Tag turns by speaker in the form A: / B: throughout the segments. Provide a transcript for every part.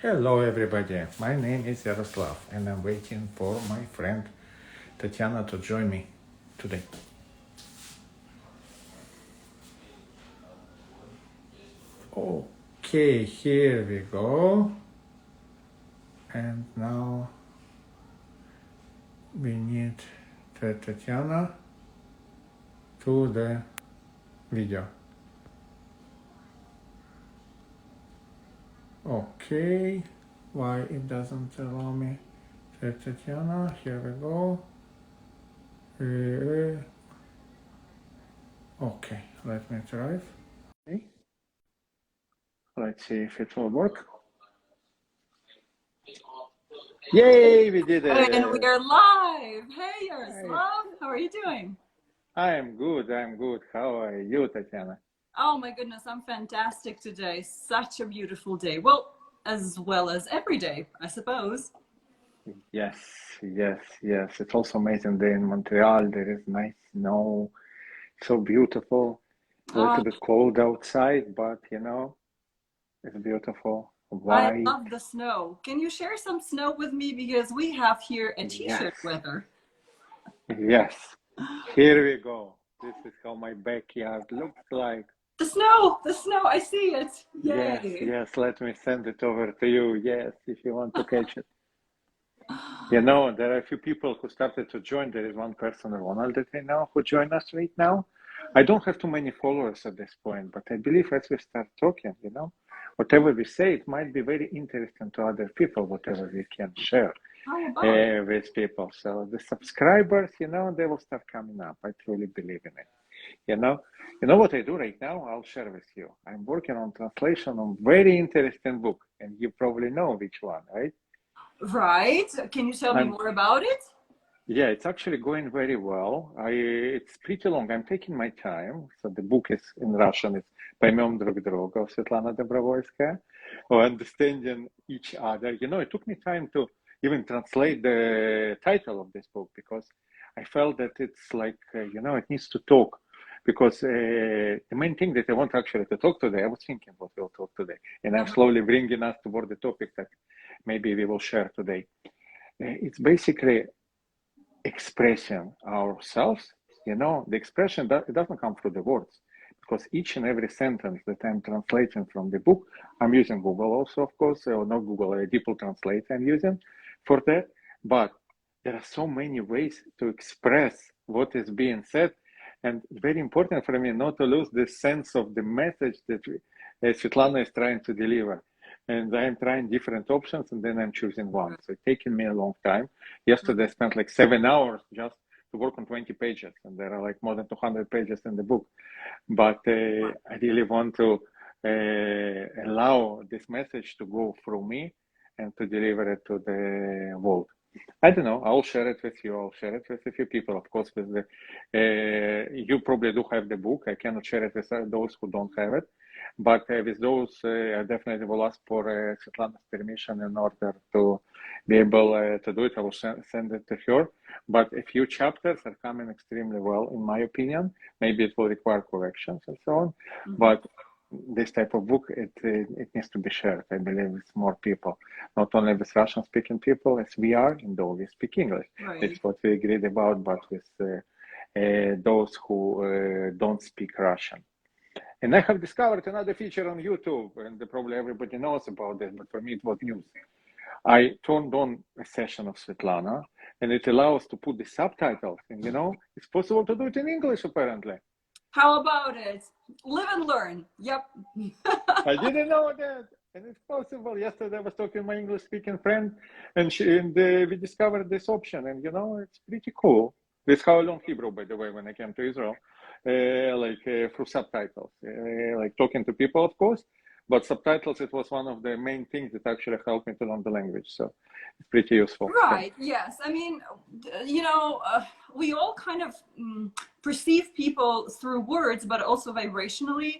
A: Hello everybody, my name is Yaroslav and I'm waiting for my friend Tetiana to join me today. Okay, here we go. And now we need Tetiana to the video. Okay, why it doesn't allow me? Tetiana, here we go. Okay, let me try. Okay. Let's see if it will work. Yay, we did
B: And we
A: it!
B: are live. Hey, Yaroslav, how are you doing?
A: I am good. How are you, Tatiana?
B: Oh my goodness, I'm fantastic today. Such a beautiful day. Well as every day, I suppose.
A: Yes, yes. It's also amazing day in Montreal. There is nice snow, so beautiful. A
B: Uh,
A: little bit cold outside, but it's beautiful.
B: I
A: White.
B: love the snow. Can you share some snow with me? Because we have here a
A: Yes,
B: t-shirt weather.
A: yes. Here we go. This is how my backyard looks like.
B: The snow, I see it.
A: Yes,
B: Yay.
A: yes. Let me send it over to you. Yes, if you want to catch it. There are a few people who started to join. There is one person, Ronald, that I know who joined us right now. I don't have too many followers at this point, but I believe as we start talking, whatever we say, it might be very interesting to other people, whatever we can share
B: How about it?
A: with people. So the subscribers, they will start coming up. I truly believe in it. You know what I do right now? I'll share with you. I'm working on translation on very interesting book, and you probably know which one, right?
B: Right. Can you tell me
A: I'm
B: more about it?
A: Yeah, it's actually going very well. It's pretty long. I'm taking my time. So the book is in Russian. It's "Поймем друг друга" of Svetlana Dobrovolskaya, or understanding each other. It took me time to even translate the title of this book because I felt that it's like, it needs to talk. Because the main thing that I want actually to talk today, I was thinking what we'll talk today, and I'm
B: Uh-huh.
A: slowly bringing us toward the topic that maybe we will share today. It's basically expressing ourselves. The expression that it doesn't come through the words, because each and every sentence that I'm translating from the book, I'm using Google also, of course, or not Google, DeepL Translate I'm using for that. But there are so many ways to express what is being said, and it's very important for me not to lose the sense of the message that Svetlana is trying to deliver. And I'm trying different options, and then I'm choosing one. So it's taking me a long time. Yesterday, I spent like 7 hours just to work on 20 pages, and there are like more than 200 pages in the book. But I really want to allow this message to go through me and to deliver it to the world. I don't know. I'll share it with you. I'll share it with a few people, of course. With the you probably do have the book. I cannot share it with those who don't have it, but with those, I definitely will ask for Svetlana's permission in order to be able to do it. I will send it to her. But a few chapters are coming extremely well, in my opinion. Maybe it will require corrections and so on,
B: Mhm.
A: but this type of book, it needs to be shared, I believe, with more people, not only with Russian speaking people as we are, and though we speak English.
B: Right.
A: It's what we agreed about, but with those who don't speak Russian. And I have discovered another feature on YouTube, and probably everybody knows about this, but for me it was news. I turned on a session of Svetlana, and it allows to put the subtitles, and it's possible to do it in English apparently.
B: How about it? Live and learn. Yep.
A: I didn't know that, and it's possible. Yesterday I was talking to my English-speaking friend, and we discovered this option, and it's pretty cool. This is how I learned Hebrew, by the way, when I came to Israel, through subtitles, like talking to people, of course, but subtitles. It was one of the main things that actually helped me to learn the language, so it's pretty useful. So.
B: Right. Yes. I mean, we all kind of perceive people through words, but also vibrationally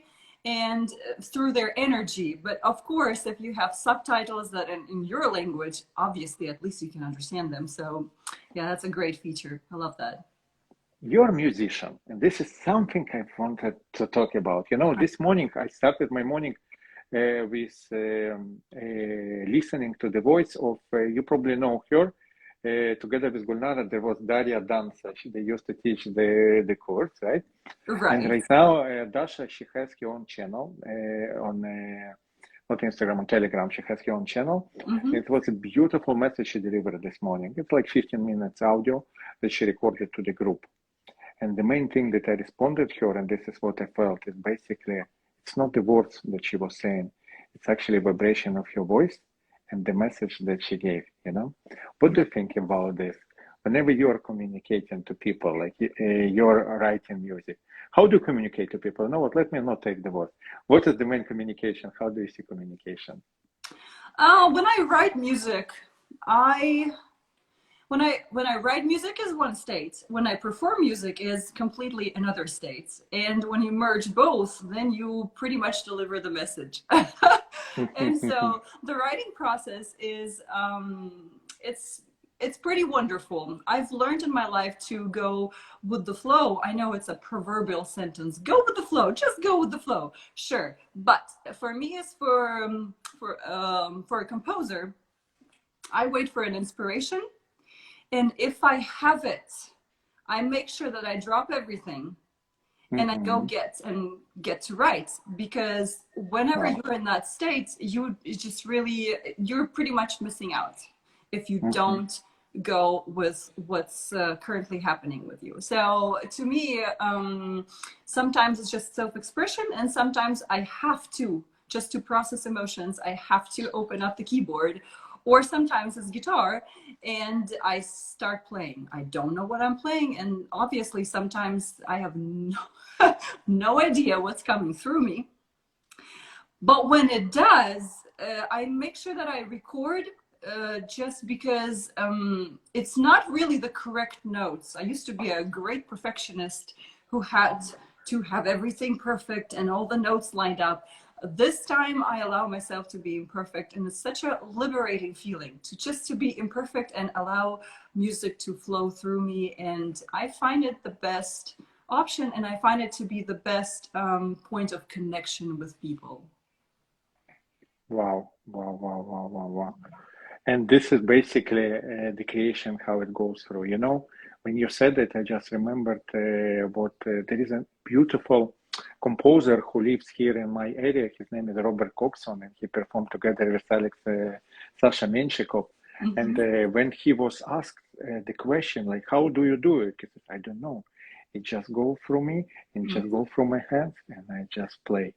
B: and through their energy. But of course, if you have subtitles that in your language, obviously, at least you can understand them. So, yeah, that's a great feature. I love that.
A: You're a musician, and this is something I wanted to talk about. This morning I started my morning with listening to the voice of, you probably know her, together with Gulnara, there was Daria Dansa. They used to teach the course, right? And
B: Right.
A: right now, Dasha, she has her own channel on not Instagram, on Telegram. She has her own channel.
B: Mm-hmm.
A: It was a beautiful message she delivered this morning. It's like 15 minutes audio that she recorded to the group. And the main thing that I responded her, and this is what I felt, is basically, it's not the words that she was saying. It's actually a vibration of your voice and the message that she gave, you know? What do you think about this? Whenever you are communicating to people, like you're writing music, how do you communicate to people? No, what? Let me not take the word. What is the main communication? How do you see communication?
B: When I write music, I when I write music is one state. When I perform music is completely another state. And when you merge both, then you pretty much deliver the message. And so the writing process is it's pretty wonderful. I've learned in my life to go with the flow. I know it's a proverbial sentence. Go with the flow. Just go with the flow. Sure, but for me, as for a composer, I wait for an inspiration, and if I have it, I make sure that I drop everything and I go get to write, because whenever
A: Wow.
B: you're in that state, you're pretty much missing out if you don't go with what's currently happening with you. So to me, sometimes it's just self-expression, and sometimes I have to, just to process emotions, I have to open up the keyboard, or sometimes it's guitar and I start playing. I don't know what I'm playing, and obviously sometimes I have no idea what's coming through me. But when it does, I make sure that I record, just because it's not really the correct notes. I used to be a great perfectionist who had to have everything perfect and all the notes lined up. This time I allow myself to be imperfect, and it's such a liberating feeling to be imperfect and allow music to flow through me. And I find it the best option, and I find it to be the best point of connection with people.
A: Wow, wow, wow, wow, wow, wow. And this is basically the creation, how it goes through. You know, when you said it, I just remembered what there is a beautiful composer who lives here in my area. His name is Robert Coxon, and he performed together with Sasha Menshikov. And
B: Mm-hmm.
A: when he was asked the question, like, how do you do it? He said, I don't know. It just go through me and just go through my hands, and I just play.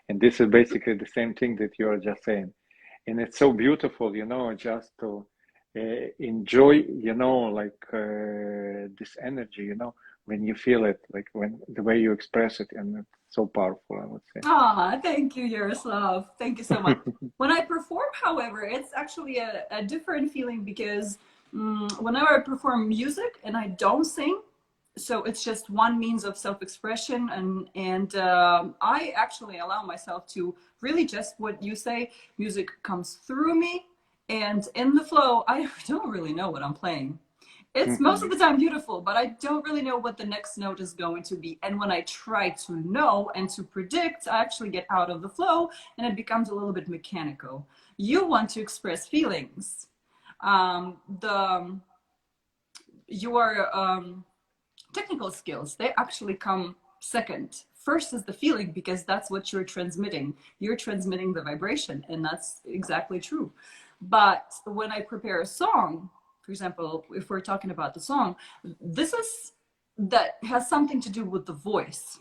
A: And this is basically the same thing that you are just saying, and it's so beautiful, you know, just to enjoy, you know, like this energy, you know, when you feel it, like when the way you express it, and it's so powerful, I would say.
B: Ah, thank you, Yaroslav. Thank you so much. When I perform, however, it's actually a different feeling, because whenever I perform music and I don't sing, so it's just one means of self-expression, and I actually allow myself to really just what you say, music comes through me, and in the flow, I don't really know what I'm playing. It's most of the time beautiful, but I don't really know what the next note is going to be. And when I try to know and to predict, I actually get out of the flow, and it becomes a little bit mechanical. You want to express feelings. The your technical skills, they actually come second. First is the feeling, because that's what you're transmitting. You're transmitting the vibration, and that's exactly true. But when I prepare a song, for example, if we're talking about the song, that has something to do with the voice.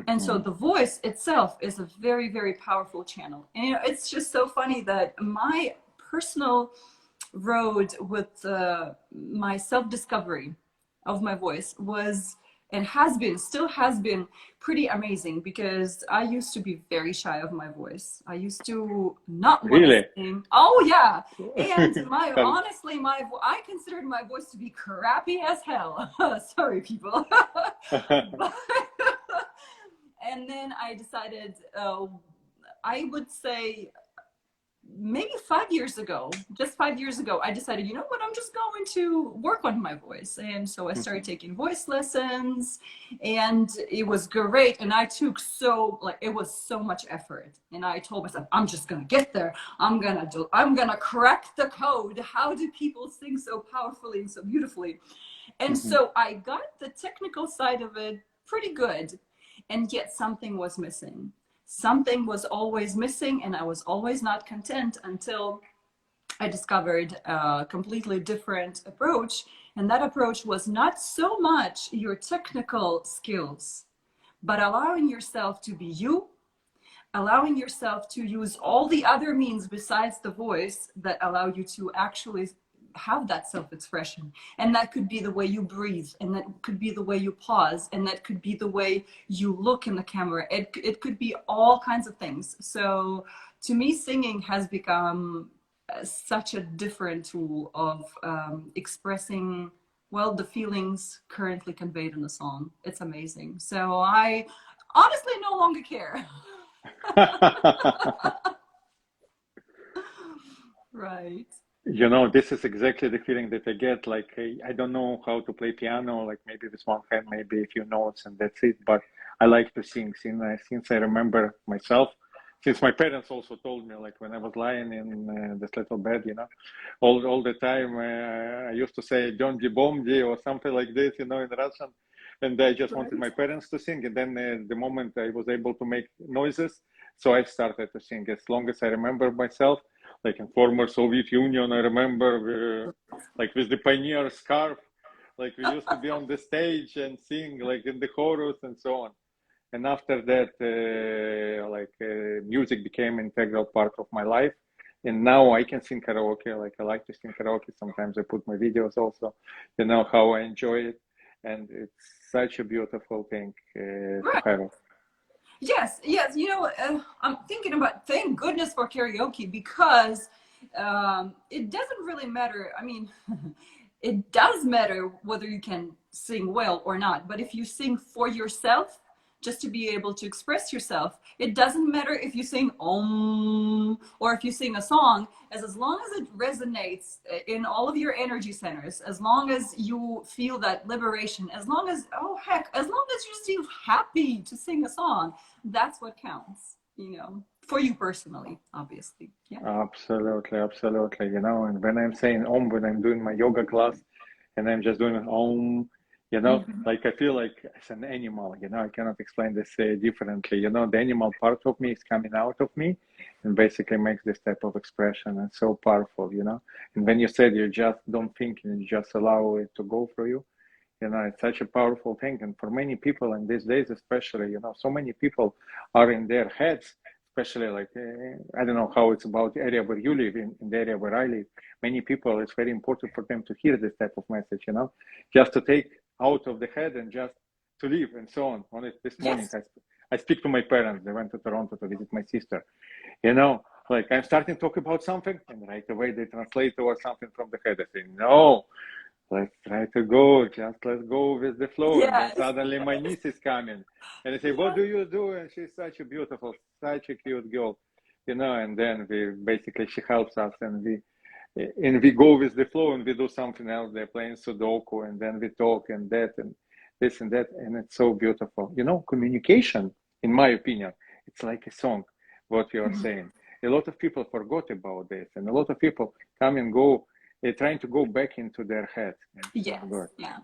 B: And so the voice itself is a very, very powerful channel. And you know, it's just so funny that my personal road with my self-discovery of my voice was, and has been, still has been, pretty amazing, because I used to be very shy of my voice. I used to not want to
A: Really?
B: sing. Oh yeah. And honestly, I considered my voice to be crappy as hell. Sorry, people. But, and then I decided, I would say maybe 5 years ago, just 5 years ago, I decided, you know what, I'm just going to work on my voice. And so I started taking voice lessons, and it was great. And I took it was so much effort. And I told myself, I'm just going to get there. I'm going to crack the code. How do people sing so powerfully and so beautifully? And so I got the technical side of it pretty good. And yet something was missing. Something was always missing, and I was always not content until I discovered a completely different approach. And that approach was not so much your technical skills, but allowing yourself to be you, allowing yourself to use all the other means besides the voice that allow you to actually have that self-expression. And that could be the way you breathe, and that could be the way you pause, and that could be the way you look in the camera. It could be all kinds of things. So to me, singing has become such a different tool of expressing, well, the feelings currently conveyed in a song. It's amazing. So I honestly no longer care. Right.
A: You know, this is exactly the feeling that I get. Like, I don't know how to play piano, like maybe with one hand, maybe a few notes, and that's it. But I like to sing. Since I remember myself, since my parents also told me, like when I was lying in this little bed, you know, all the time I used to say "Don't bomdi" or something like this, you know, in Russian, and I just wanted my parents to sing. And then the moment I was able to make noises, so I started to sing. As long as I remember myself, like in former Soviet Union, I remember like with the pioneer scarf, like we used to be on the stage and sing like in the chorus and so on. And after that, music became an integral part of my life. And now I can sing karaoke. Like I like to sing karaoke. Sometimes I put my videos also, you know, how I enjoy it. And it's such a beautiful thing to have it.
B: Yes, yes. You know, I'm thinking about, thank goodness for karaoke, because it doesn't really matter. I mean, it does matter whether you can sing well or not. But if you sing for yourself, just to be able to express yourself, it doesn't matter if you sing or if you sing a song, as long as it resonates in all of your energy centers, as long as you feel that liberation, as long as, oh heck, as long as you feel happy to sing a song, that's what counts, you know, for you personally, obviously. Yeah.
A: Absolutely, absolutely. You know, and when I'm saying Om, when I'm doing my yoga class and I'm just doing Om, you know,
B: Mhm.
A: like I feel like it's an animal, you know, I cannot explain this differently. You know, the animal part of me is coming out of me and basically makes this type of expression. And so powerful, you know. And when you said you just don't think and you just allow it to go through you know, it's such a powerful thing. And for many people in these days, especially, you know, so many people are in their heads, especially like, I don't know how it's about the area where you live, in the area where I live. Many people, it's very important for them to hear this type of message, you know, just to take out of the head and just to live and so on. On it this morning,
B: Yes.
A: I speak to my parents. They went to Toronto to visit my sister. You know, like I'm starting to talk about something, and right away they translate towards something from the head. I say, no, let's try to go, just let's go with the flow. And then
B: Yes.
A: suddenly my niece is coming. And I say, what
B: Yeah.
A: do you do? And she's such a beautiful, such a cute girl, you know, and then we basically, she helps us and we go with the flow and we do something else. They're playing Sudoku and then we talk and that and this and that. And it's so beautiful. You know, communication, in my opinion, it's like a song, what you are
B: Mhm.
A: saying. A lot of people forgot about this and a lot of people come and go. They're trying to go back into their head. It's not
B: Yes,
A: good.
B: yeah.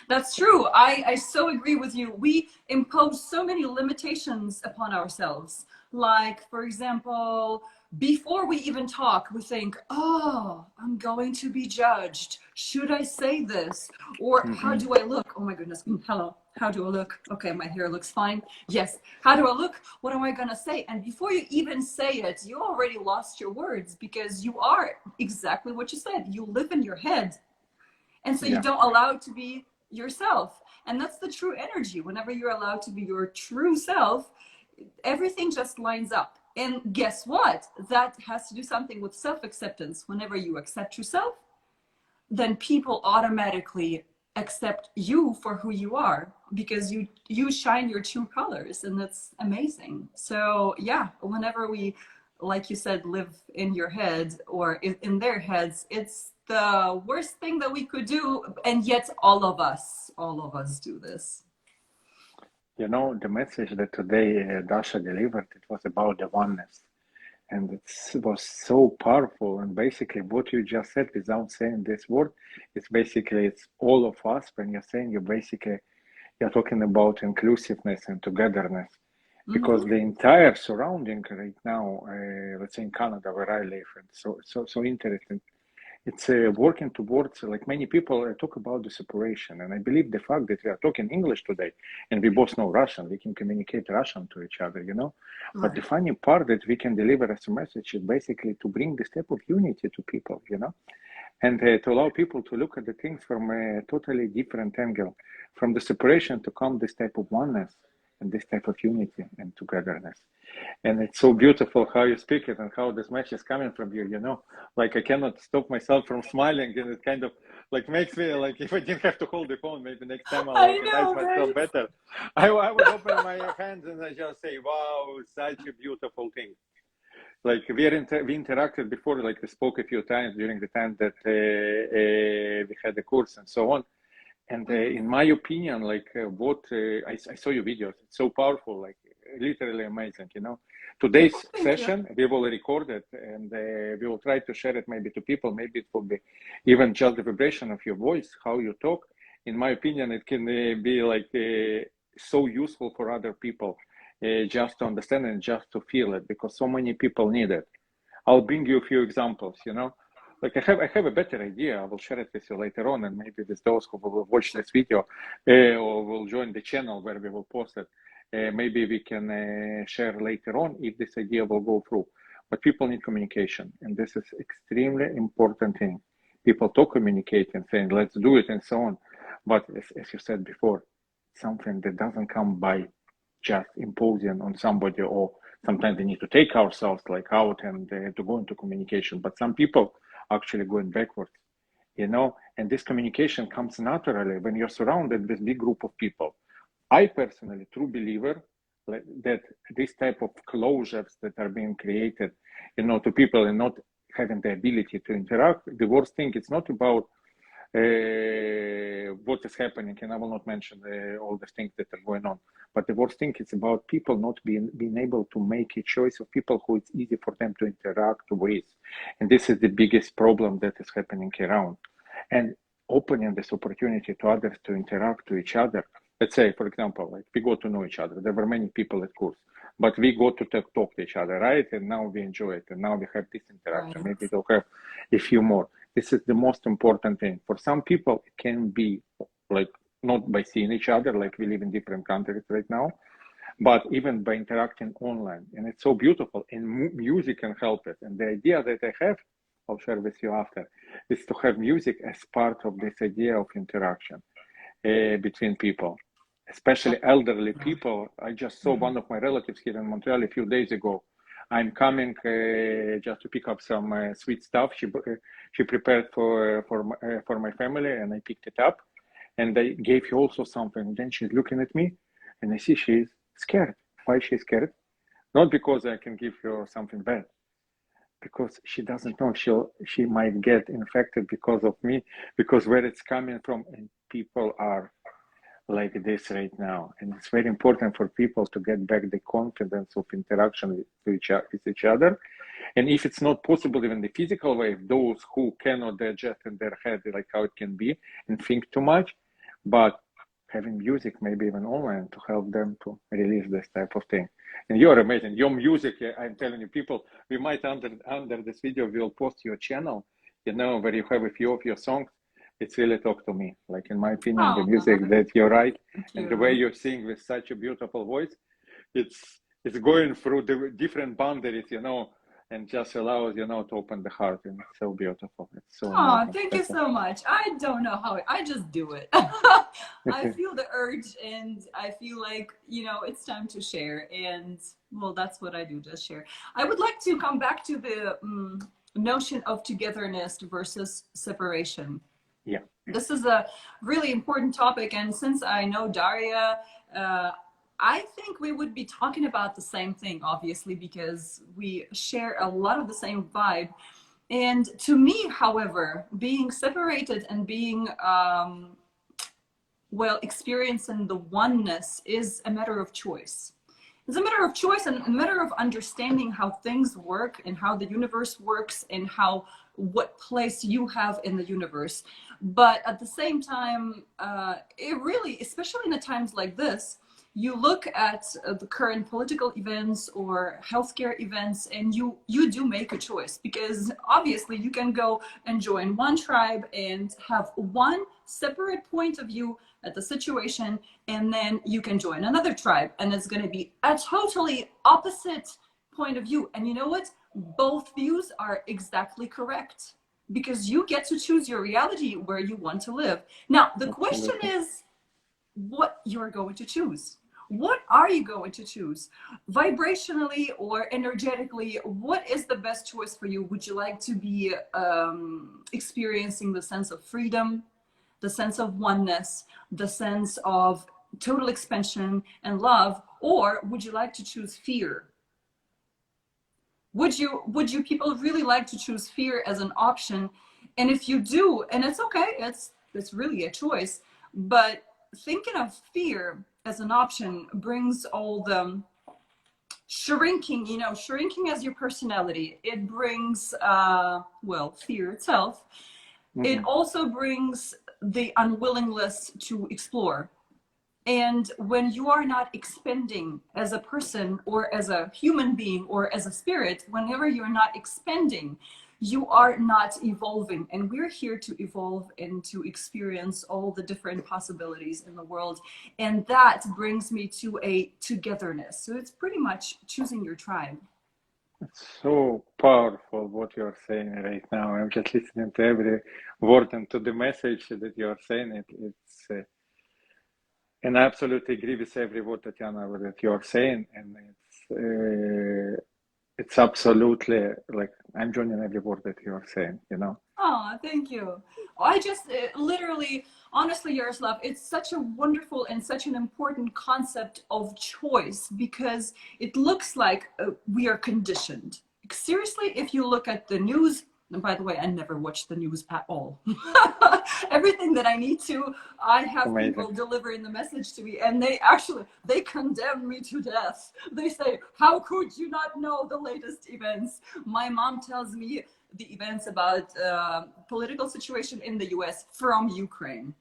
B: That's true. I so agree with you. We impose so many limitations upon ourselves. Like, for example, before we even talk, we think, oh, I'm going to be judged. Should I say this? Or how
A: Mm-hmm.
B: do I look? Oh my goodness. Hello. How do I look? Okay, my hair looks fine. Yes. How do I look? What am I going to say? And before you even say it, you already lost your words, because you are exactly what you said. You live in your head. And so you
A: Yeah.
B: don't allow it to be yourself. And that's the true energy. Whenever you're allowed to be your true self, everything just lines up. And guess what? That has to do something with self acceptance. Whenever you accept yourself, then people automatically accept you for who you are, because you shine your true colors, and that's amazing. So yeah, whenever we like you said, live in your head or in their heads, it's the worst thing that we could do. And yet all of us do this.
A: You know, the message that today Dasha delivered, it was about the oneness. And it was so powerful. And basically, what you just said, without saying this word, it's basically it's all of us. When you're saying you're talking about inclusiveness and togetherness, because
B: Mm-hmm.
A: the entire surrounding right now, let's say in Canada where I live, and so interesting. It's working towards, like many people talk about the separation. And I believe the fact that we are talking English today and we both know Russian, we can communicate Russian to each other, you know. But the
B: Right.
A: funny part that we can deliver as a message is basically to bring this type of unity to people, you know, and to allow people to look at the things from a totally different angle, from the separation to come this type of oneness and this type of unity and togetherness. And it's so beautiful how you speak it and how this message is coming from you, you know, like I cannot stop myself from smiling, and it kind of like makes me like, if I didn't have to hold the phone, maybe next time I'll
B: I
A: organize
B: know,
A: myself
B: right?
A: better. I would open my hands and I just say, wow, such a beautiful thing. Like we interacted before, like we spoke a few times during the time that we had the course and so on. And in my opinion, like I saw your videos, it's so powerful, like literally amazing, you know. Today's
B: Thank you.
A: session, we will record it and we will try to share it maybe to people. Maybe it will be even just the vibration of your voice, how you talk. In my opinion, it can be like so useful for other people just to understand and just to feel it, because so many people need it. I'll bring you a few examples, you know. Like I have a better idea. I will share it with you later on, and maybe with those who will watch this video or will join the channel where we will post it. Maybe we can share later on if this idea will go through. But people need communication, and this is extremely important thing. People talk, communicate, and saying let's do it, and so on. But as you said before, something that doesn't come by just imposing on somebody, or sometimes we need to take ourselves like out and to go into communication. But some people actually going backwards, you know, and this communication comes naturally when you're surrounded with big group of people. I personally true believer that this type of closures that are being created, you know, to people and not having the ability to interact, the worst thing, it's not about what is happening, and I will not mention all the things that are going on. But the worst thing is about people not being able to make a choice of people who it's easy for them to interact with, and this is the biggest problem that is happening around. And opening this opportunity to others to interact to each other. Let's say, for example, like we got to know each other. There were many people at course, but we got to talk to each other, right? And now we enjoy it, and now we have this interaction.
B: Right.
A: Maybe we'll have a few more. This is the most important thing. For some people, it can be like not by seeing each other, like we live in different countries right now, but even by interacting online. And it's so beautiful, and music can help it. And the idea that I have, I'll share with you after, is to have music as part of this idea of interaction between people, especially elderly people. I just saw one of my relatives here in Montreal a few days ago. I'm coming just to pick up some sweet stuff she prepared for my family, and I picked it up, and I gave her also something. Then she's looking at me, and I see she's scared. Why is she scared? Not because I can give her something bad, because she doesn't know she might get infected because of me, because where it's coming from, and people are like this right now. And it's very important for people to get back the confidence of interaction with each other. And if it's not possible, even the physical way, those who cannot digest in their head, like how it can be, and think too much, but having music, maybe even online, to help them to release this type of thing. And you're amazing. Your music, I'm telling you, people, we might under this video, we'll post your channel, you know, where you have a few of your songs. It's really talk to me. Like in my opinion, the
B: Oh,
A: music that you write
B: thank
A: and the way
B: you.
A: you sing with such a beautiful voice, it's going through the different boundaries, you know, and just allows, you know, to open the heart. And it's so beautiful. It's so
B: Oh,
A: amazing.
B: thank you
A: Special.
B: so much. I don't know how I just do it. I feel the urge and I feel like, you know, it's time to share. And well, that's what I do, just share. I would like to come back to the notion of togetherness versus separation.
A: Yeah.
B: This is a really important topic. And since I know Daria, uh, I think we would be talking about the same thing, obviously, because we share a lot of the same vibe. And to me, however, being separated and being, well, experiencing the oneness is a matter of choice. It's a matter of choice and a matter of understanding how things work and how the universe works and how what place you have in the universe. But at the same time, it really, especially in the times like this, you look at the current political events or healthcare events, and you do make a choice, because obviously you can go and join one tribe and have one separate point of view at the situation, and then you can join another tribe and it's going to be a totally opposite point of view. And you know what? Both views are exactly correct, because you get to choose your reality where you want to live. Now, the question is what you're going to choose. What are you going to choose? Vibrationally or energetically, what is the best choice for you? Would you like to be experiencing the sense of freedom, the sense of oneness, the sense of total expansion and love? Or would you like to choose fear? Would you people really like to choose fear as an option? And if you do, and it's okay, it's really a choice, but thinking of fear as an option brings all the shrinking, shrinking as your personality. It brings, well, fear itself. It also brings the unwillingness to explore. And when you are not expanding as a person or as a human being or as a spirit, whenever you're not expanding, you are not evolving. And we're here to evolve and to experience all the different possibilities in the world. And that brings me to a togetherness. So it's pretty much choosing your tribe.
A: It's so powerful what you're saying right now. I'm just listening to every word and to the message that you're saying. And I absolutely agree with every word, Tatiana, that you're saying. And it's absolutely like I'm joining every word that you're saying.
B: Oh, thank you. I just literally, honestly, Yaroslav, it's such a wonderful and such an important concept of choice, because it looks like we are conditioned. Seriously, if you look at the news, and by the way, I never watch the news at all. Everything that I need to, I have
A: Amazing.
B: people delivering the message to me, and they condemn me to death. They say, how could you not know the latest events? My mom tells me the events about political situation in the US from Ukraine.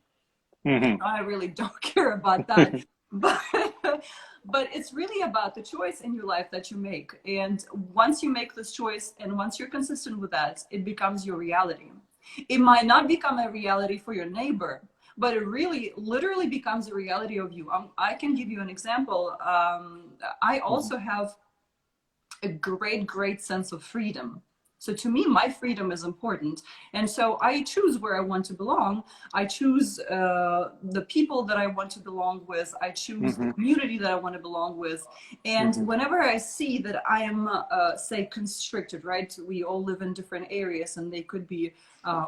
B: I really don't care about that. But it's really about the choice in your life that you make. And once you make this choice and once you're consistent with that, it becomes your reality. It might not become a reality for your neighbor, but it really literally becomes a reality of you. I can give you an example. I also have a great sense of freedom. So to me, my freedom is important. And so I choose where I want to belong. I choose the people that I want to belong with. I choose the community that I want to belong with. And whenever I see that I am, say, constricted, right? We all live in different areas and they could be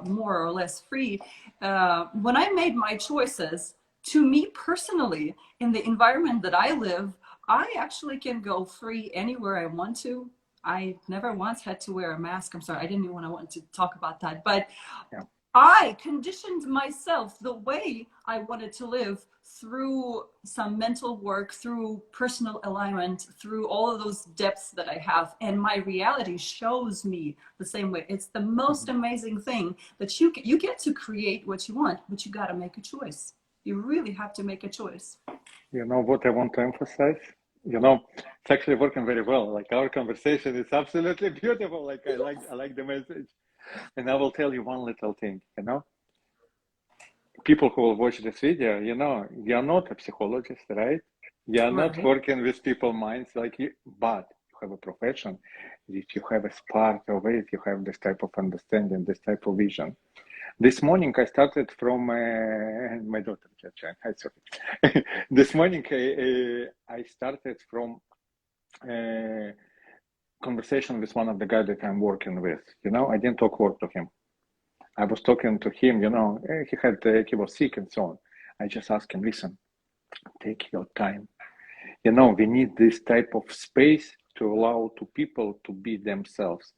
B: more or less free. When I made my choices, to me personally, in the environment that I live, I actually can go free anywhere I want to. I never once had to wear a mask. I'm sorry, I didn't even want to talk about that. But yeah. I conditioned myself the way I wanted to live through some mental work, through personal alignment, through all of those depths that I have. And my reality shows me the same way. It's the most amazing thing that you get to create what you want, but you got to make a choice. You really have to make a choice.
A: You know what I want to emphasize? It's actually working very well. Like our conversation is absolutely beautiful. Like I like the message. And I will tell you one little thing, people who will watch this video, you're not a psychologist, right? You're not working with people's minds like you, but you have a profession. If you have a spark of it, you have this type of understanding, this type of vision. This morning I started from my daughter. Hi, sorry. This morning I started from a conversation with one of the guys that I'm working with. I didn't talk word to him. I was talking to him. He was sick and so on. I just asked him, listen, take your time. We need this type of space to allow to people to be themselves.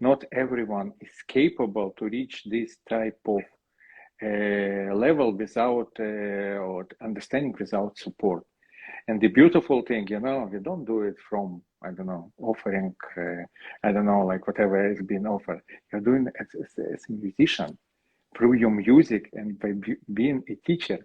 A: Not everyone is capable to reach this type of level without or understanding without support. And the beautiful thing, we don't do it from, I don't know, offering, I don't know, like whatever is being offered. You're doing it as a musician through your music and by being a teacher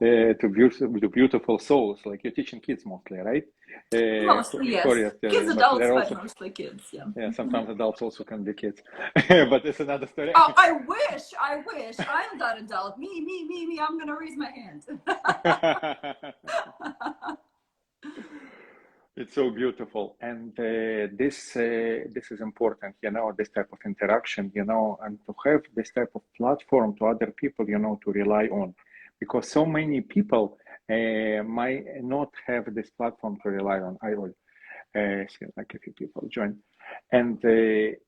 A: to beautiful souls. Like you're teaching kids mostly, right?
B: Mostly, yes.
A: Historians,
B: Kids,
A: but
B: adults,
A: they're
B: but
A: also,
B: mostly kids, yeah.
A: yeah, sometimes adults also can be kids, but it's another story.
B: Oh, I wish. I'm that adult. Me. I'm gonna raise my hand.
A: It's so beautiful, and this is important, this type of interaction, and to have this type of platform to other people, to rely on, because so many people might not have this platform to rely on. I will see like a few people join, and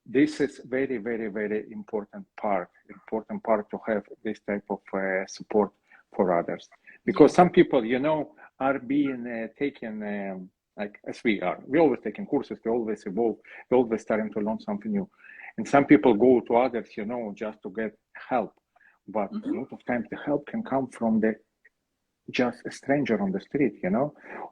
A: this is very, very, very important part to have this type of support for others, because
B: Yeah.
A: some people, are being taken. Like as we are, we always taking courses, we always evolve, we always starting to learn something new. And some people go to others, just to get help. But a lot of times the help can come from the just a stranger on the street,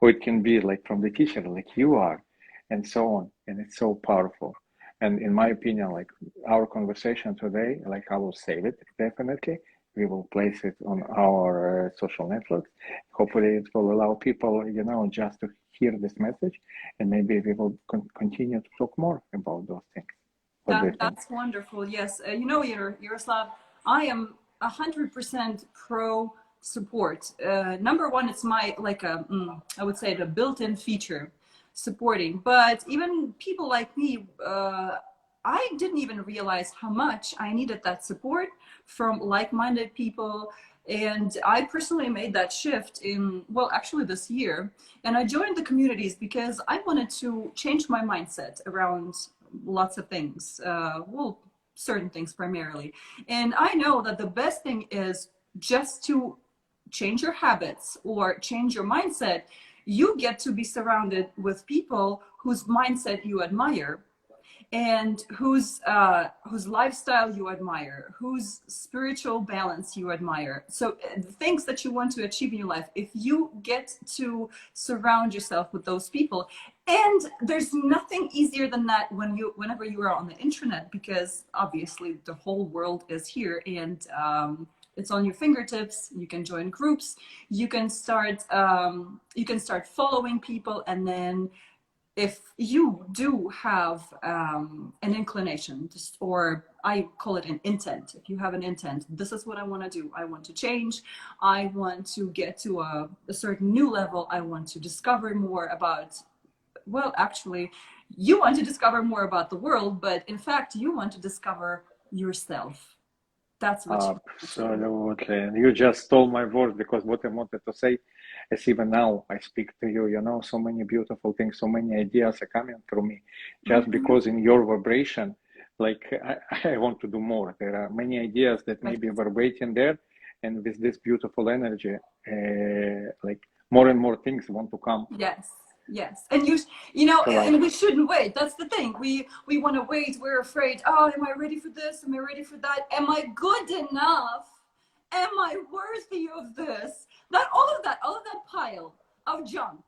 A: or it can be like from the teacher, like you are, and so on. And it's so powerful. And in my opinion, like our conversation today, like I will save it definitely. We will place it on our social networks. Hopefully, it will allow people, just to hear this message, and maybe we will continue to talk more about those things. What do you think?
B: That's wonderful. Yes, Yaroslav, I am 100% pro support. Number one, it's my like I would say the built-in feature supporting. But even people like me, I didn't even realize how much I needed that support from like-minded people. And I personally made that shift actually this year. And I joined the communities because I wanted to change my mindset around lots of things, certain things primarily. And I know that the best thing is just to change your habits or change your mindset. You get to be surrounded with people whose mindset you admire and whose lifestyle you admire, whose spiritual balance you admire. So the things that you want to achieve in your life, if you get to surround yourself with those people, and there's nothing easier than that whenever you are on the internet, because obviously the whole world is here, and it's on your fingertips. You can join groups, you can start following people, and then if you do have an inclination, or I call it an intent, if you have an intent, this is what I want to do. I want to change. I want to get to a certain new level. I want to discover more about, actually, you want to discover more about the world, but in fact, you want to discover yourself. That's what you
A: Absolutely. And you just stole my words, because what I wanted to say is even now I speak to you, so many beautiful things, so many ideas are coming through me just because in your vibration, like I want to do more. There are many ideas that maybe were waiting there. And with this beautiful energy, like more and more things want to come.
B: Yes. And and we shouldn't wait. That's the thing. We want to wait. We're afraid. Oh, am I ready for this? Am I ready for that? Am I good enough? Am I worthy of this? All of that pile of junk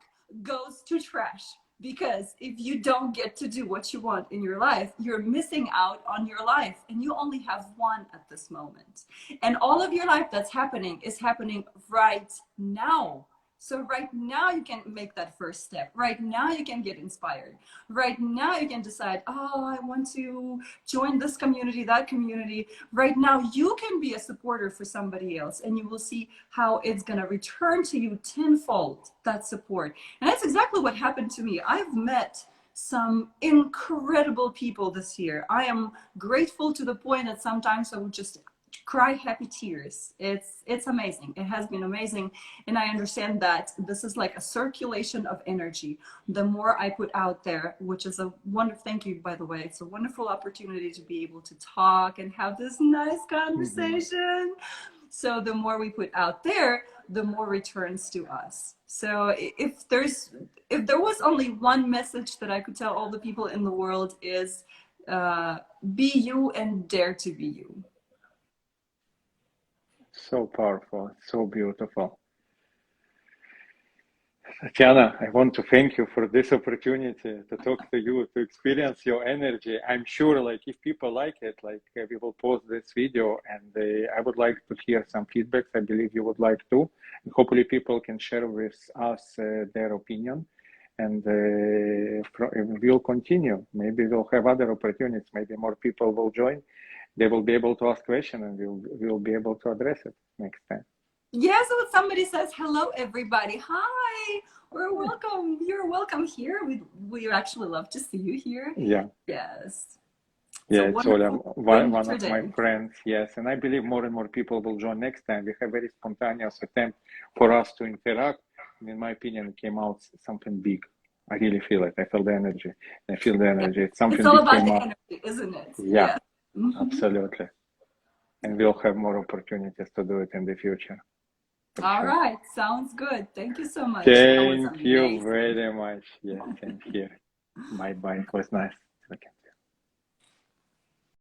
B: goes to trash. Because if you don't get to do what you want in your life, you're missing out on your life, and you only have one at this moment. And all of your life that's happening is happening right now. So right now you can make that first step. Right now you can get inspired. Right now you can decide, oh, I want to join this community, that community. Right now you can be a supporter for somebody else, and you will see how it's going to return to you tenfold, that support. And that's exactly what happened to me. I've met some incredible people this year. I am grateful to the point that sometimes I would just cry happy tears. It's amazing. It has been amazing. And I understand that this is like a circulation of energy. The more I put out there, which is a wonderful, thank you, by the way, it's a wonderful opportunity to be able to talk and have this nice conversation. So the more we put out there, the more returns to us. So if there was only one message that I could tell all the people in the world is be you and dare to be you.
A: So powerful, so beautiful. Tatiana, I want to thank you for this opportunity to talk to you, to experience your energy. I'm sure, like, if people like it, like, we will post this video, and I would like to hear some feedbacks. I believe you would like to. And hopefully, people can share with us their opinion, and we'll continue. Maybe we'll have other opportunities. Maybe more people will join. They will be able to ask questions, and we'll be able to address it next time.
B: Yeah, so somebody says, hello, everybody. Hi, we're welcome. You're welcome here. We actually love to see you here.
A: Yeah.
B: Yes.
A: Yeah,
B: so
A: it's Ola, one of
B: today.
A: my friends. Yes, and I believe more and more people will join next time. We have very spontaneous attempt for us to interact. And in my opinion, it came out something big. I really feel it. I feel the energy. I feel the energy. It's something
B: it's all
A: big
B: about
A: came
B: the
A: up.
B: energy, isn't it?
A: Yeah,
B: Mm-hmm.
A: absolutely. And we'll have more opportunities to do it in the future.
B: All
A: Sure.
B: right, sounds good. Thank you so much.
A: Thank you very much. Yeah, thank you. Bye bye. It was nice.